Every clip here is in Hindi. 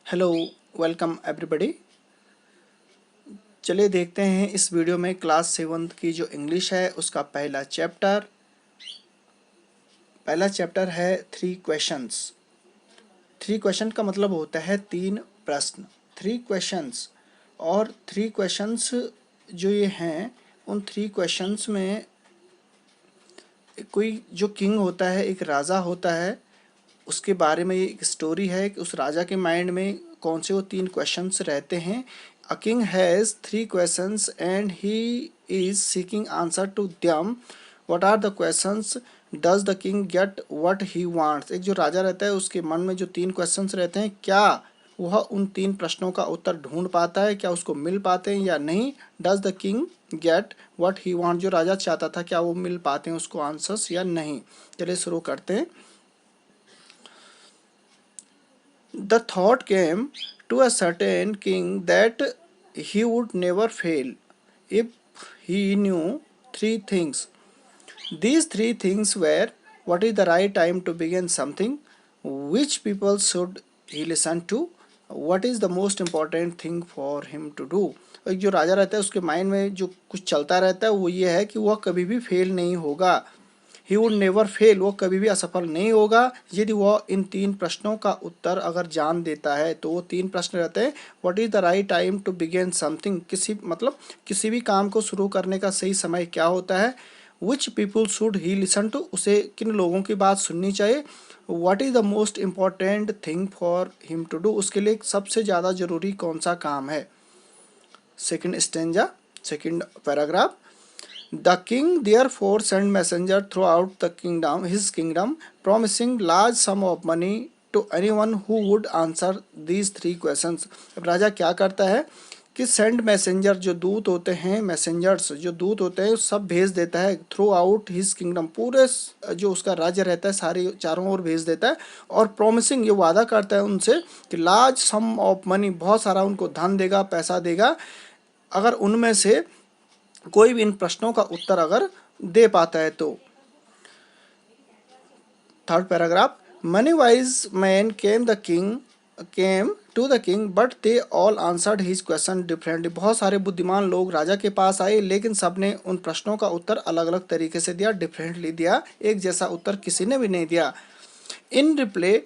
Hello, welcome everybody. चलिए देखते हैं इस वीडियो में क्लास 7 की जो इंग्लिश है उसका पहला चैप्टर है थ्री क्वेश्चंस। थ्री क्वेश्चन का मतलब होता है तीन प्रश्न। थ्री क्वेश्चंस और थ्री क्वेश्चंस जो ये हैं उन थ्री क्वेश्चंस में कोई जो किंग होता है, एक राजा होता है, उसके बारे में ये एक स्टोरी है कि उस राजा के माइंड में कौन से वो तीन क्वेश्चंस रहते हैं। A king has three questions and he is seeking answer to them. What are the questions? Does the king get what he wants? एक जो राजा रहता है उसके मन में जो तीन क्वेश्चंस रहते हैं, क्या वह उन तीन प्रश्नों का उत्तर ढूंढ पाता है, क्या उसको मिल पाते हैं या नहीं? Does the king get what he want? जो राजा चाहता था क्या वो मिल पाते हैं उसको आंसर्स या नहीं? चलिए शुरू करते हैं। The thought came to a certain king that he would never fail if he knew three things. These three things were: what is the right time to begin something, which people should he listen to, what is the most important thing for him to do. एक जो राजा रहता है उसके माइंड में जो कुछ चलता रहता है वो ये है कि वह कभी भी फेल नहीं होगा। ही वुड नेवर फेल, वो कभी भी असफल नहीं होगा यदि वह इन तीन प्रश्नों का उत्तर अगर जान देता है। तो वो तीन प्रश्न रहते हैं: what is the right time to begin something, किसी भी काम को शुरू करने का सही समय क्या होता है। Which people should he listen to, उसे किन लोगों की बात सुननी चाहिए। What is the most important thing for him to do, उसके लिए सबसे ज़्यादा ज़रूरी कौन सा काम है। Second stanza, second paragraph. The king therefore sent messenger throughout his kingdom, promising large sum of money to anyone who would answer these three questions. अब राजा क्या करता है कि सेंड मैसेंजर, जो दूत होते हैं, मैसेंजर्स जो दूत होते हैं सब भेज देता है थ्रू आउट हिज किंगडम, पूरे जो उसका राज्य रहता है सारे चारों ओर भेज देता है। और प्रॉमिसिंग, ये वादा करता है उनसे कि लार्ज सम ऑफ मनी, बहुत सारा उनको धन देगा, पैसा देगा, अगर उनमें से कोई भी इन प्रश्नों का उत्तर अगर दे पाता है तो। Third paragraph. Many wise men came to the king but they all answered his question differently. बहुत सारे बुद्धिमान लोग राजा के पास आए लेकिन सबने उन प्रश्नों का उत्तर अलग अलग तरीके से दिया, डिफरेंटली दिया, एक जैसा उत्तर किसी ने भी नहीं दिया। In reply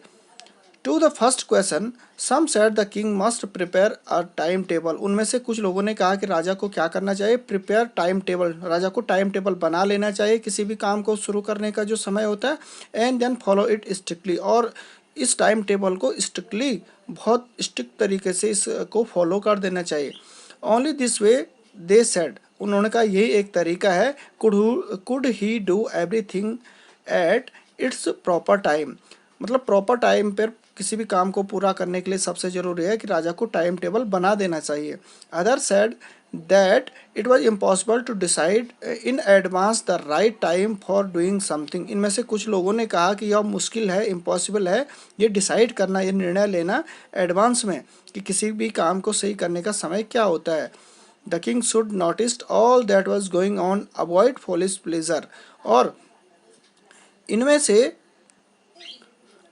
to the first question some said the king must prepare a time table. उनमें से कुछ लोगों ने कहा कि राजा को क्या करना चाहिए, प्रिपेयर टाइम टेबल, राजा को टाइम टेबल बना लेना चाहिए किसी भी काम को शुरू करने का जो समय होता है। And then follow it strictly, और इस टाइम टेबल को स्ट्रिक्टली, बहुत स्ट्रिक्ट तरीके से इसको फॉलो कर देना चाहिए। Only this way they said, उन्होंने कहा यही एक तरीका है। Could he do everything at its proper time, मतलब प्रॉपर टाइम पर किसी भी काम को पूरा करने के लिए सबसे ज़रूरी है कि राजा को टाइम टेबल बना देना चाहिए। Other said that it was impossible to decide in advance the right time for doing something. इनमें से कुछ लोगों ने कहा कि यह मुश्किल है, इम्पॉसिबल है ये डिसाइड करना, ये निर्णय लेना एडवांस में कि किसी भी काम को सही करने का समय क्या होता है। The king should notice all that was going on, avoid foolish pleasure.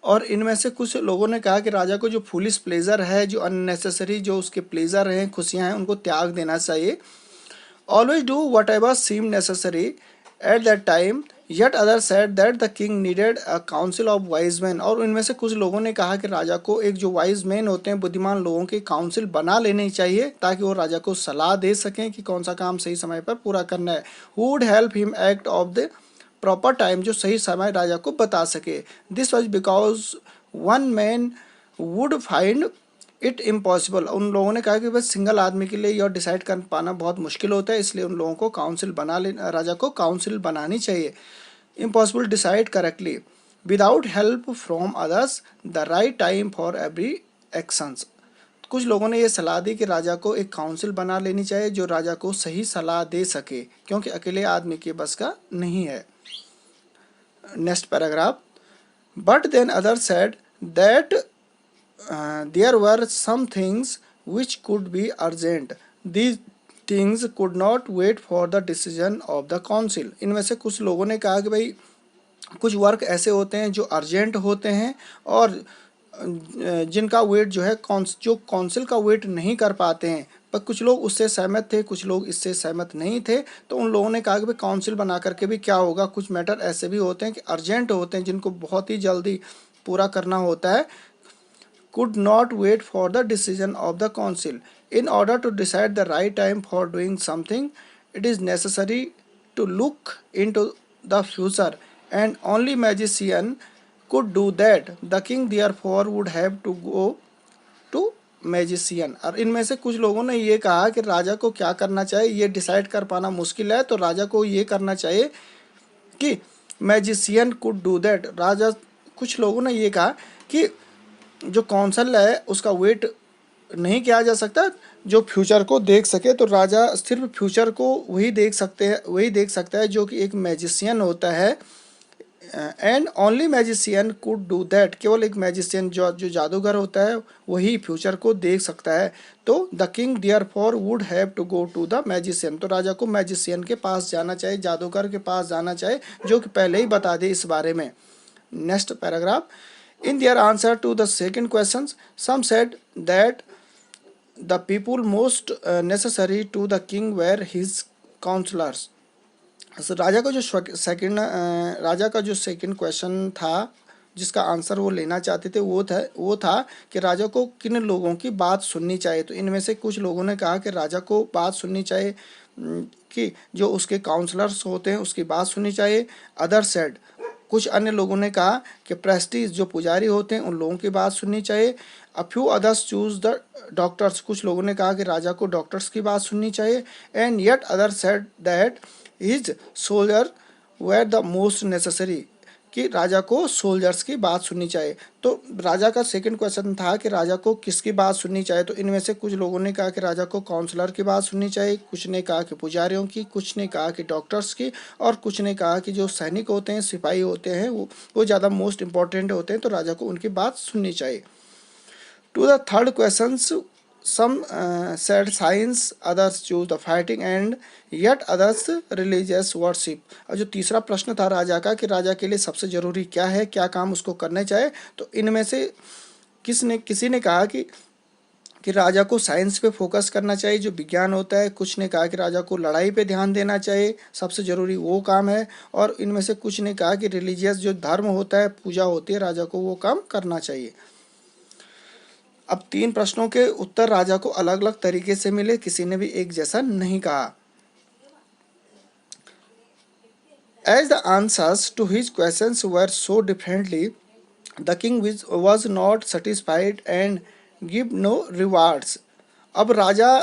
और इनमें से कुछ लोगों ने कहा कि राजा को जो फुलिश प्लेजर है, जो अननेसेसरी जो उसके प्लेजर हैं, खुशियां हैं, उनको त्याग देना चाहिए। Always do whatever seem necessary at that time, yet other said that the king needed a council of wise men. और इनमें से कुछ लोगों ने कहा कि राजा को एक जो वाइज मैन होते हैं, बुद्धिमान लोगों की काउंसिल बना लेनी चाहिए ताकि वो राजा को सलाह दे सकें कि कौन सा काम सही समय पर पूरा करना है। Who would help him act of the proper time, जो सही समय राजा को बता सके। This was because one man would find it impossible. उन लोगों ने कहा कि बस सिंगल आदमी के लिए यह डिसाइड कर पाना बहुत मुश्किल होता है, इसलिए उन लोगों को राजा को काउंसिल बनानी चाहिए। Impossible decide correctly without help from others, the right time for every actions. कुछ लोगों ने यह सलाह दी कि राजा को एक काउंसिल बना लेनी चाहिए जो राजा को सही सलाह दे सके, क्योंकि अकेले आदमी के बस का नहीं है। Next paragraph. But then other said that there were some things which could be urgent. These things could not wait for the decision of the council. इनमें से कुछ लोगों ने कहा कि भाई कुछ वर्क ऐसे होते हैं जो अर्जेंट होते हैं और जिनका वेट जो है जो काउंसिल का वेट नहीं कर पाते हैं, पर कुछ लोग उससे सहमत थे, कुछ लोग इससे सहमत नहीं थे, तो उन लोगों ने कहा कि भाई काउंसिल बना करके भी क्या होगा, कुछ मैटर ऐसे भी होते हैं कि अर्जेंट होते हैं जिनको बहुत ही जल्दी पूरा करना होता है, could not wait for the decision of the council. In order to decide the right time for doing something, it is necessary to look into the future, and only magician could do that. The king therefore would have to go to magician. और इनमें से कुछ लोगों ने ये कहा कि राजा को क्या करना चाहिए, ये डिसाइड कर पाना मुश्किल है, तो राजा को ये करना चाहिए कि मैजिशियन कुड डू दैट। राजा, कुछ लोगों ने ये कहा कि जो कौंसल है उसका वेट नहीं किया जा सकता, जो फ्यूचर को देख सके, तो राजा सिर्फ फ्यूचर को वही देख सकता है जो कि एक मैजिशियन होता है। And only magician could do that, केवल एक मैजिशियन जो जादूगर होता है वही फ्यूचर को देख सकता है। तो the king therefore would have to go to the magician, तो राजा को मैजिशियन के पास जाना चाहिए, जादूगर के पास जाना चाहिए, जो कि पहले ही बता दे इस बारे में। Next paragraph. In their answer to the second questions, some said that the people most necessary to the king were his counselors. राजा का जो सेकंड क्वेश्चन था जिसका आंसर वो लेना चाहते थे वो था कि राजा को किन लोगों की बात सुननी चाहिए। तो इनमें से कुछ लोगों ने कहा कि राजा को बात सुननी चाहिए कि जो उसके काउंसलर्स होते हैं उसकी बात सुननी चाहिए। अदर सेड, कुछ अन्य लोगों ने कहा कि प्रेस्टीज जो पुजारी होते हैं उन लोगों की बात सुननी चाहिए। A few others choose the doctors, कुछ लोगों ने कहा कि राजा को डॉक्टर्स की बात सुननी चाहिए। And yet other said that his soldier were the most necessary, कि राजा को सोल्जर्स की बात सुननी चाहिए। तो राजा का सेकंड क्वेश्चन था कि राजा को किसकी बात सुननी चाहिए। तो इनमें से कुछ लोगों ने कहा कि राजा को काउंसलर की बात सुननी चाहिए, कुछ ने कहा कि पुजारियों की, कुछ ने कहा कि डॉक्टर्स की, और कुछ ने कहा कि जो सैनिक होते हैं, सिपाही होते हैं, वो ज़्यादा मोस्ट इंपॉर्टेंट होते हैं, तो राजा को उनकी बात सुननी चाहिए। To the third question, some said science, others choose the fighting, and yet others religious worship। और जो तीसरा प्रश्न था राजा का कि राजा के लिए सबसे जरूरी क्या है, क्या काम उसको करने चाहिए, तो इनमें से किसी ने कहा कि राजा को साइंस पे फोकस करना चाहिए, जो विज्ञान होता है। कुछ ने कहा कि राजा को लड़ाई पे ध्यान देना चाहिए, सबसे जरूरी वो काम है। और इनमें से कुछ ने कहा कि रिलीजियस जो धर्म होता है, पूजा होती है, राजा को वो काम करना चाहिए। अब तीन प्रश्नों के उत्तर राजा को अलग अलग तरीके से मिले, किसी ने भी एक जैसा नहीं कहा। As the answers to his questions were so differently, the king was not satisfied and give no rewards। अब राजा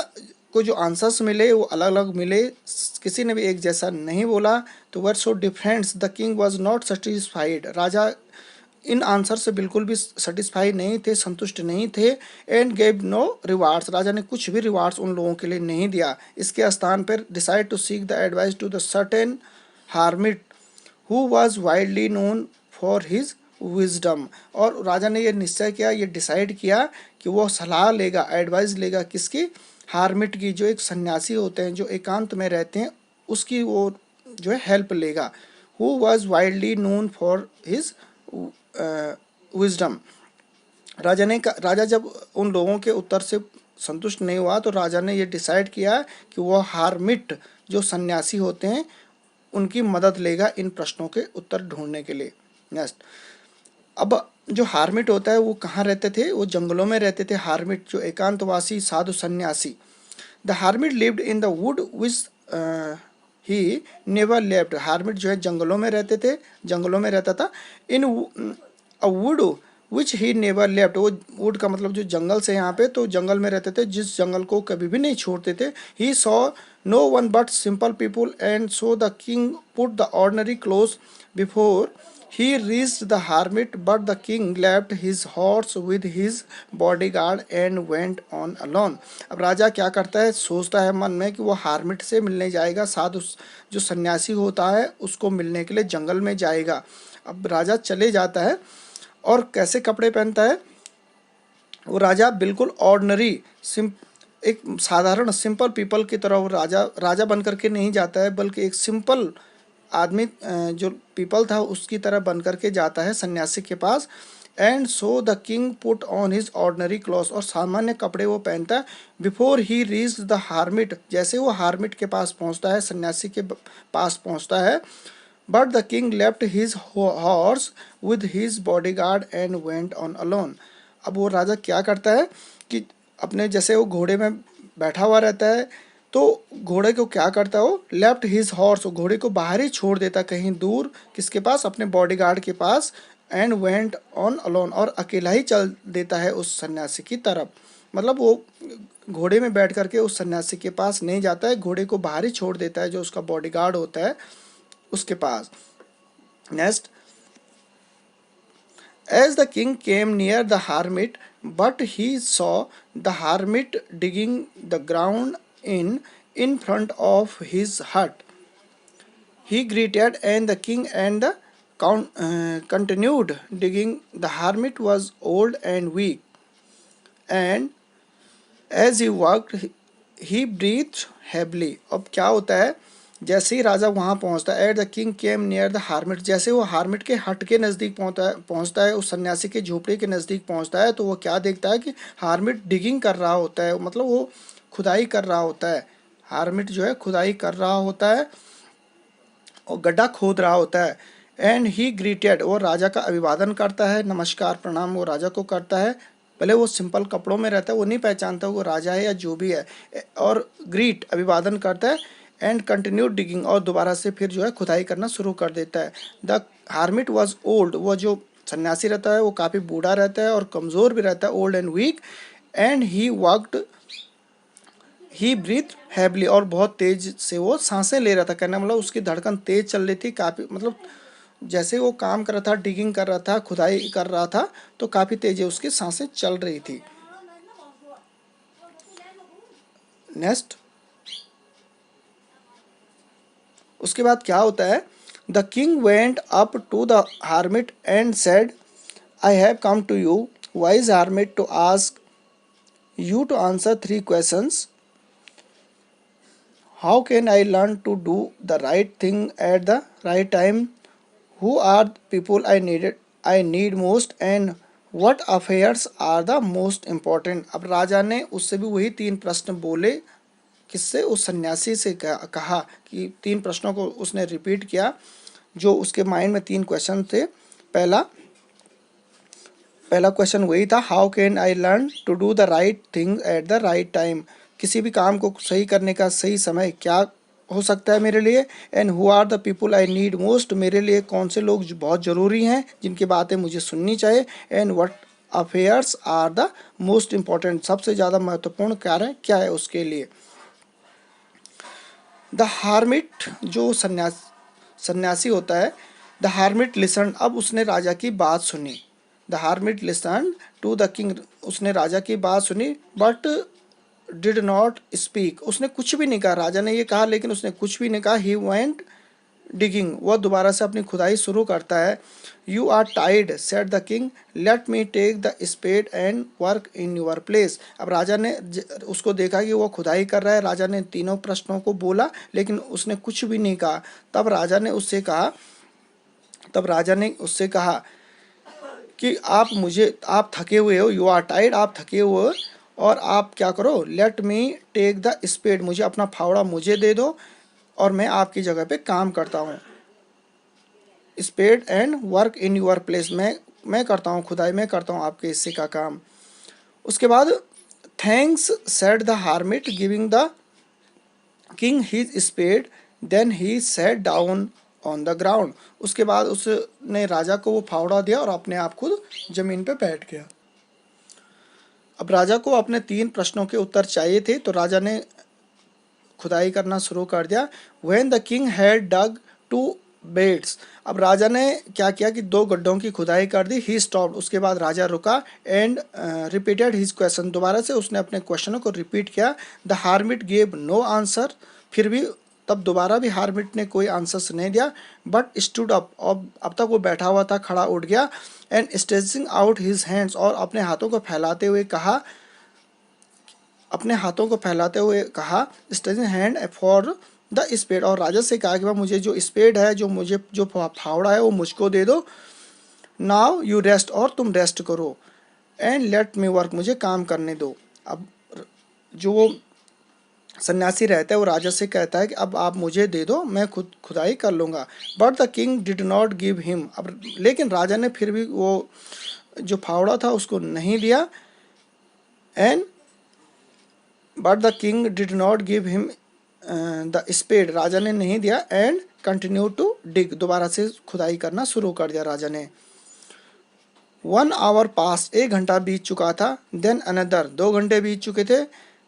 को जो आंसर्स मिले वो अलग अलग मिले, किसी ने भी एक जैसा नहीं बोला। तो were so different, the king was not satisfied, राजा इन आंसर से बिल्कुल भी सेटिस्फाई नहीं थे, संतुष्ट नहीं थे। एंड गेव नो रिवार्ड्स, राजा ने कुछ भी रिवार्ड्स उन लोगों के लिए नहीं दिया। इसके स्थान पर decide to seek the advice to the certain hermit who was widely known for his wisdom. और राजा ने यह निश्चय किया, ये डिसाइड किया कि वो सलाह लेगा, एडवाइस लेगा, किसकी? हार्मिट की, जो एक सन्यासी होते हैं, जो एकांत में रहते हैं, उसकी वो जो है हेल्प लेगा। Who was widely known for his wisdom. राजा जब उन लोगों के उत्तर से संतुष्ट नहीं हुआ तो राजा ने ये डिसाइड किया कि वह हार्मिट जो सन्यासी होते हैं उनकी मदद लेगा इन प्रश्नों के उत्तर ढूंढने के लिए। नेक्स्ट, अब जो हार्मिट होता है वो कहाँ रहते थे? वो जंगलों में रहते थे। हार्मिट जो एकांतवासी साधु सन्यासी। The hermit lived in the wood which he never left. Hermit जो है जंगलों में रहते थे, जंगलों में रहता था। In a wood which he never left, वो वुड का मतलब जो जंगल से यहाँ पे, तो जंगल में रहते थे जिस जंगल को कभी भी नहीं छोड़ते थे। He saw no one but simple people and so the king put the ordinary clothes before he reached the hermit, but the king left his horse with his bodyguard and went on alone। अब राजा क्या करता है, सोचता है मन में कि वो हार्मिट से मिलने जाएगा, साधु जो सन्यासी होता है उसको मिलने के लिए जंगल में जाएगा। अब राजा चले जाता है और कैसे कपड़े पहनता है? वो राजा बिल्कुल ऑर्डिनरी एक साधारण सिंपल पीपल की तरह वो राजा बन करके नहीं जाता है, बल्कि एक सिंपल आदमी जो पीपल था उसकी तरह बन करके जाता है सन्यासी के पास। And so the king put on his ordinary cloth, और सामान्य कपड़े वो पहनता है। Before he reach the hermit, जैसे वो हार्मिट के पास पहुंचता है, सन्यासी के पास पहुंचता है, but the king left his horse with his bodyguard and went on alone. अब वो राजा क्या करता है कि अपने, जैसे वो घोड़े में बैठा हुआ रहता है, तो घोड़े को क्या करता है, वो लेफ्ट हिज हॉर्स, घोड़े को बाहर ही छोड़ देता कहीं दूर, किसके पास, अपने बॉडीगार्ड के पास, एंड वेंट ऑन अलोन, और अकेला ही चल देता है उस सन्यासी की तरफ। मतलब वो घोड़े में बैठ करके उस सन्यासी के पास नहीं जाता है, घोड़े को बाहर ही छोड़ देता है जो उसका बॉडीगार्ड होता है उसके पास। Next, as the king came near the hermit, but he saw the hermit digging the ground in front of his hut. He greeted and the king and the continued digging. The hermit was old and weak, and as he worked, he breathed heavily. अब क्या होता है, जैसे ही राजा वहां पहुंचता है, at the king came near the hermit, जैसे वो हार्मिट के हट के नज़दीक पहुंचता है, उस सन्यासी के झोपड़ी के नज़दीक पहुंचता है, तो वो क्या देखता है कि हार्मिट डिगिंग कर रहा होता है, मतलब वो खुदाई कर रहा होता है। हार्मिट जो है खुदाई कर रहा होता है और गड्ढा खोद रहा होता है। एंड ही ग्रीटेड, वो राजा का अभिवादन करता है, नमस्कार प्रणाम वो राजा को करता है। पहले वो सिंपल कपड़ों में रहता है, वो नहीं पहचानता वो राजा है या जो भी है, और ग्रीट अभिवादन करता है। एंड कंटिन्यू डिगिंग, और दोबारा से फिर जो है खुदाई करना शुरू कर देता है। द हार्मिट वॉज ओल्ड, वो जो सन्यासी रहता है वो काफ़ी बूढ़ा रहता है और कमज़ोर भी रहता है, old and weak. And he worked, he breathe heavily, और बहुत तेज से वो सांसें ले रहा था, कहना मतलब उसकी धड़कन तेज चल रही थी काफ़ी, मतलब जैसे वो काम कर रहा था, डिगिंग कर रहा था, खुदाई कर रहा था, तो काफ़ी तेज उसकी सांसें चल रही थी। नेक्स्ट, उसके बाद क्या होता है, the king went up to the hermit and said, I have come to you wise hermit to ask you to answer three questions. How can I learn to do the right thing at the right time? Who are the people I need most, and what affairs are the most important? अब राजा ने उससे भी वही तीन प्रश्न बोले, किससे, उस सन्यासी से कहा कि तीन प्रश्नों को उसने रिपीट किया, जो उसके माइंड में तीन क्वेश्चन थे। पहला पहला क्वेश्चन वही था, how can I learn to do the right thing at the right time, किसी भी काम को सही करने का सही समय क्या हो सकता है मेरे लिए। And who are the people I need most, मेरे लिए कौन से लोग बहुत ज़रूरी हैं जिनकी बातें मुझे सुननी चाहिए। And what affairs are the most important, सबसे ज़्यादा महत्वपूर्ण कार्य क्या है उसके लिए। द हार्मिट, जो सन्यासी होता है, द हार्मिट लिसन, अब उसने राजा की बात सुनी। The hermit listen to the king, उसने राजा की बात सुनी, बट डिड नॉट स्पीक, उसने कुछ भी नहीं कहा। राजा ने ये कहा लेकिन उसने कुछ भी नहीं कहा। ही वेंट डिगिंग, वह दोबारा से अपनी खुदाई शुरू करता है। यू आर टाइड said the king, let me take the spade and work in your place. अब राजा ने उसको देखा कि वो खुदाई कर रहा है, राजा ने तीनों प्रश्नों को बोला लेकिन उसने कुछ भी नहीं कहा। तब राजा ने उससे कहा कि आप थके हुए हो, यू आर टाइड, आप थके हुए हो, और आप क्या करो, let me take the spade, मुझे अपना फावड़ा मुझे दे दो और मैं आपकी जगह पे काम करता हूँ। Spade and work in your place, मैं करता हूँ खुदाई, मैं करता हूँ आपके हिस्से का काम। उसके बाद thanks said the hermit giving the king his spade, then he sat down on the ground. उसके बाद उसने राजा को वो फावड़ा दिया और अपने आप खुद जमीन पे बैठ गया। अब राजा को अपने तीन प्रश्नों के उत्तर चाहिए थे, तो राजा ने खुदाई करना शुरू कर दिया। When the king had dug two beds, अब राजा ने क्या किया कि दो गड्ढों की खुदाई कर दी। ही स्टॉप्ड, उसके बाद राजा रुका। एंड रिपीटेड हिज क्वेश्चन, दोबारा से उसने अपने क्वेश्चनों को रिपीट किया। The hermit gave no answer, फिर भी तब दोबारा भी हार्मिट ने कोई आंसर्स नहीं दिया। बट स्टूड अप, अब तक वो बैठा हुआ था, खड़ा उठ गया। And stretching out his hands, और अपने हाथों को फैलाते हुए कहा, stretching hand for the spade, और राजा से कहा कि भाई मुझे जो स्पेड है, जो मुझे जो फावड़ा है वो मुझको दे दो। नाउ यू रेस्ट, और तुम रेस्ट करो, एंड लेट मी वर्क, मुझे काम करने दो। अब जो सन्यासी रहता है वो राजा से कहता है कि अब आप मुझे दे दो, मैं खुद खुदाई कर लूँगा। But the king did not give him, अब लेकिन राजा ने फिर भी वो जो फावड़ा था उसको नहीं दिया। And but the king did not give him the spade, राजा ने नहीं दिया। एंड कंटिन्यू टू डिग, दोबारा से खुदाई करना शुरू कर दिया राजा ने। 1 आवर पास, 1 घंटा बीत चुका था। देन अनदर, 2 घंटे बीत चुके थे।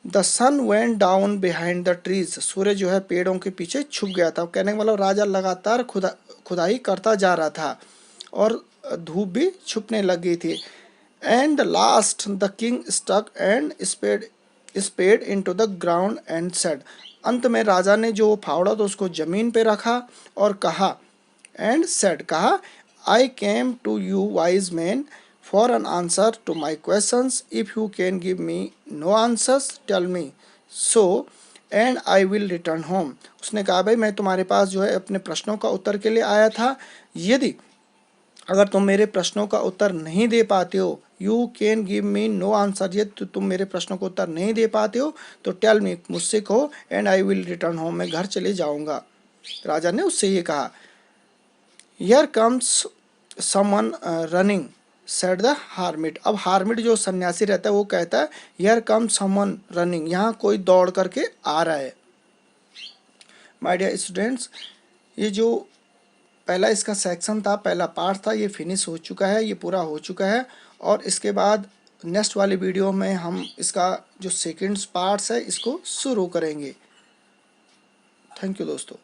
The sun went down behind the trees, सूर्य जो है पेड़ों के पीछे छुप गया था। कहने का मतलब राजा लगातार खुदाई करता जा रहा था और धूप भी छुपने लग गई थी। And the last the king stuck and spade into the ground and said, अंत में राजा ने जो फावड़ा था उसको जमीन पे रखा और कहा, एंड सेड, कहा, I came to you wise man for an answer to my questions, if you can give me no answers tell me so and I will return home. उसने कहा, भाई मैं तुम्हारे पास जो है अपने प्रश्नों का उत्तर के लिए आया था, यदि अगर तुम मेरे प्रश्नों का उत्तर नहीं दे पाते हो, you can give me no answer, ये तो तुम मेरे प्रश्नों का उत्तर नहीं दे पाते हो तो टेल मी, मुझसे कहो, and I will return home, मैं घर चले जाऊंगा। राजा ने उससे ये कहा। Here comes someone running said the hermit, अब हार्मिट जो सन्यासी रहता है वो कहता है, हियर कम्स समवन रनिंग, यहाँ कोई दौड़ करके आ रहा है। माय डियर स्टूडेंट्स, ये जो पहला इसका सेक्शन था, पहला पार्ट था, ये फिनिश हो चुका है, ये पूरा हो चुका है। और इसके बाद नेक्स्ट वाली वीडियो में हम इसका जो सेकंड पार्ट्स है इसको शुरू करेंगे। थैंक यू दोस्तों।